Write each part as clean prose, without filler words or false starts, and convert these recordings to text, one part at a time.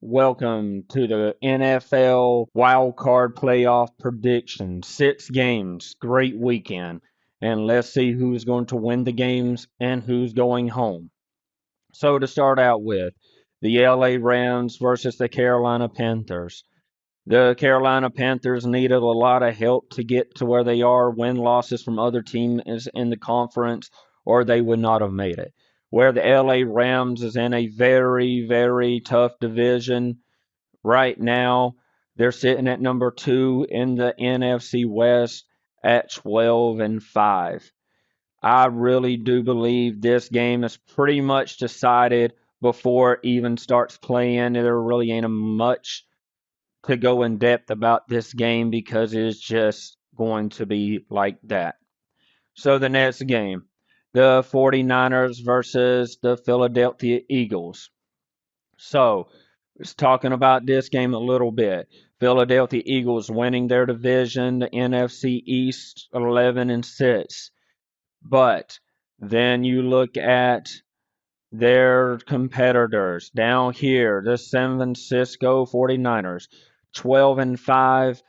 Welcome to the NFL Wild Card Playoff Prediction. 6 games, great weekend. And let's see who's going to win the games and who's going home. So to start out with, the LA Rams versus the Carolina Panthers. The Carolina Panthers needed a lot of help to get to where they are, win losses from other teams in the conference, or they would not have made it. Where the LA Rams is in a very, very tough division right now. They're sitting at number 2 in the NFC West at 12-5. I really do believe this game is pretty much decided before it even starts playing. There really ain't much to go in depth about this game because it's just going to be like that. So the next game, the 49ers versus the Philadelphia Eagles. So, let's talking about this game a little bit. Philadelphia Eagles winning their division, the NFC East 11-6. But then you look at their competitors down here, the San Francisco 49ers, 12-5,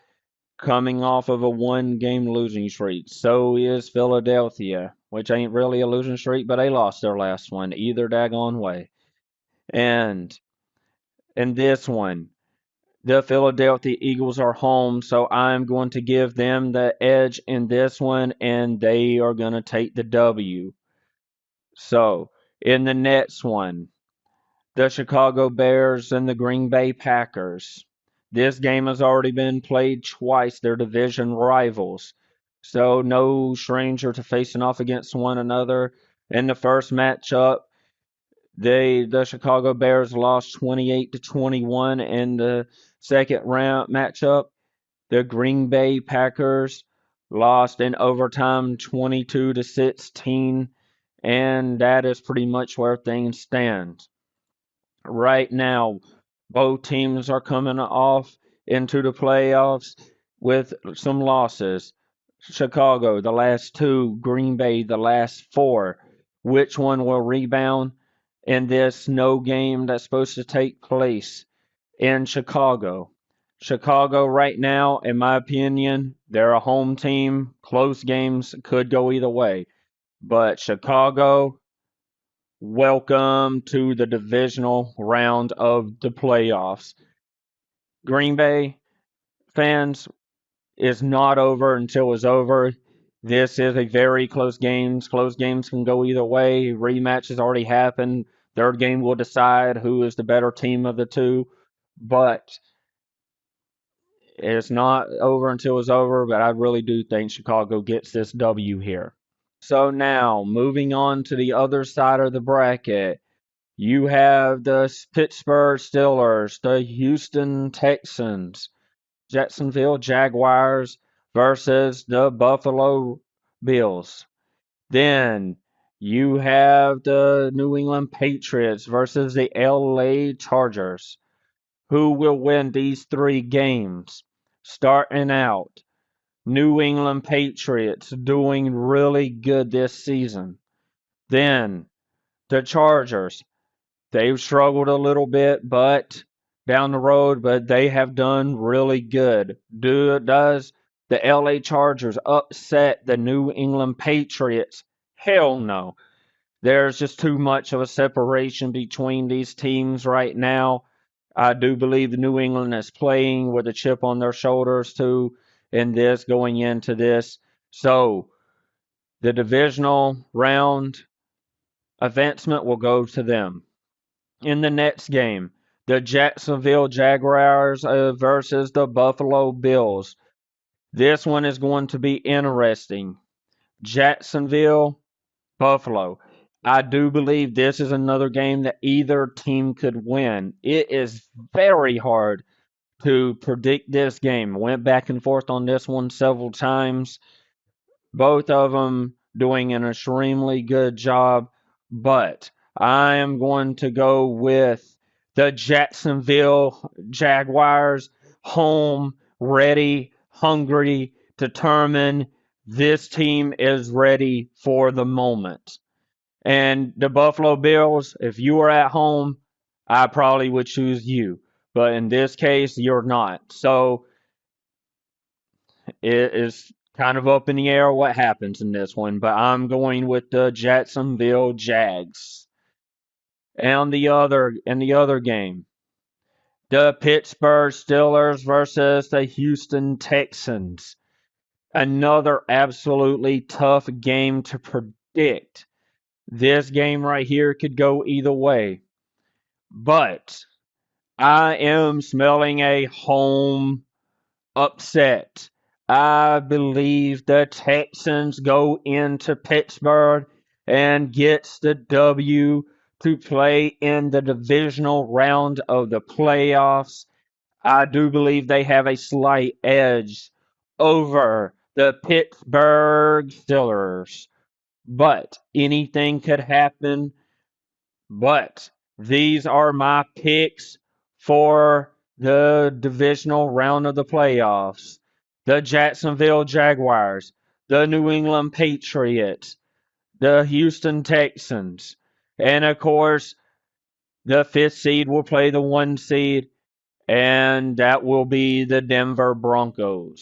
coming off of a 1-game losing streak. So is Philadelphia, which ain't really a losing streak, but they lost their last one either daggone way. And in this one, the Philadelphia Eagles are home, so I'm going to give them the edge in this one, and they are going to take the W. So, in the next one, the Chicago Bears and the Green Bay Packers. This game has already been played twice. They're division rivals. So, no stranger to facing off against one another. In the first matchup, the Chicago Bears lost 28-21 in the second round matchup. The Green Bay Packers lost in overtime 22-16, and that is pretty much where things stand. Right now, both teams are coming off into the playoffs with some losses. Chicago, the last 2, Green Bay, the last 4. Which one will rebound in this no game that's supposed to take place in Chicago? Chicago right now, in my opinion, they're a home team. Close games could go either way. But Chicago, welcome to the divisional round of the playoffs. Green Bay fans, is not over until it's over. This is a very close game. Close games can go either way. Rematches already happened. Third game will decide who is the better team of the two. But it's not over until it's over. But I really do think Chicago gets this W here. So now, moving on to the other side of the bracket, you have the Pittsburgh Steelers, the Houston Texans, Jacksonville Jaguars versus the Buffalo Bills. Then you have the New England Patriots versus the LA Chargers. Who will win these 3 games? Starting out, New England Patriots doing really good this season. Then the Chargers, they've struggled a little bit, but down the road, but they have done really good. Does the LA Chargers upset the New England Patriots? Hell no. There's just too much of a separation between these teams right now. I do believe the New England is playing with a chip on their shoulders too in this going into this. So the divisional round advancement will go to them. In the next game, the Jacksonville Jaguars versus the Buffalo Bills. This one is going to be interesting. Jacksonville, Buffalo. I do believe this is another game that either team could win. It is very hard to predict this game. Went back and forth on this one several times. Both of them doing an extremely good job, but I am going to go with the Jacksonville Jaguars, home, ready, hungry, determined. This team is ready for the moment. And the Buffalo Bills, if you were at home, I probably would choose you. But in this case, you're not. So it is kind of up in the air what happens in this one. But I'm going with the Jacksonville Jags. And the other game, the Pittsburgh Steelers versus the Houston Texans. Another absolutely tough game to predict. This game right here could go either way. But I am smelling a home upset. I believe the Texans go into Pittsburgh and gets the W to play in the divisional round of the playoffs. I do believe they have a slight edge over the Pittsburgh Steelers, but anything could happen. But these are my picks for the divisional round of the playoffs. The Jacksonville Jaguars, the New England Patriots, the Houston Texans, and of course, the fifth seed will play the one seed, and that will be the Denver Broncos.